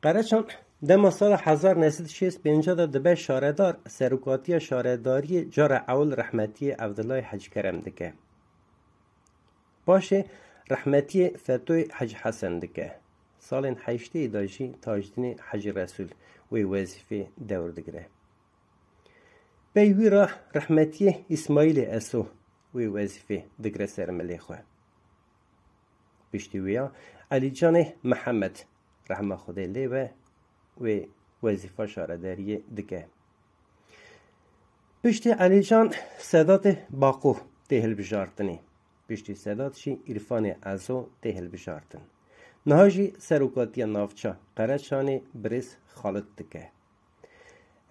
قرچان دما سال 1965 دا دبه شارهدار سروکاتی شارهداری جار اول رحمتی عبدالله حج کرم دکه. باشه رحمتی فتوی حج حسن دکه. سال 8 داجی تاجدین حج رسول وی وظیفه دور دگره. بیوی را رحمتی اسماعیل اسو وی وظیفه دگره سرملی خواه. پشتیویا علی جان محمد رحمه خدا لیوه و وظیفه شارداری دکه. پشتی علی جان سادات باقو تهل بجارتنی. پشتی ساداتشی عرفان ازو تهل بجارتن. نهاجی سروکاتی نافچا قرچان بریس خالد دکه.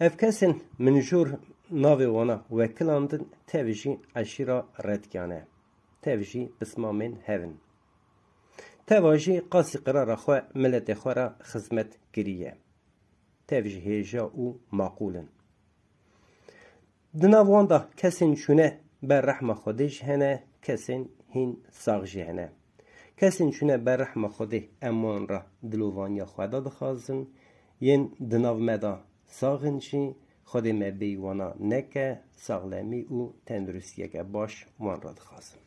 افکسن منجور ناوی وانا وکلاندن توجی عشیرا ردگانه. توجی بسمامین هون. توجی قاسی قرار خواه ملت خواه را خدمت گریه. توجی هیجا او معقولن. دناوان دا کسین چونه بر رحم خودش هنه کسین هین ساغجی هنه. کسین چونه بر رحم خوده امان را دلووانیا خواهده دخوازن ین دناو مدا ساغن چی خود مبی وانا نکه ساغلمی او تندرستیه که باش وان را دخوازن.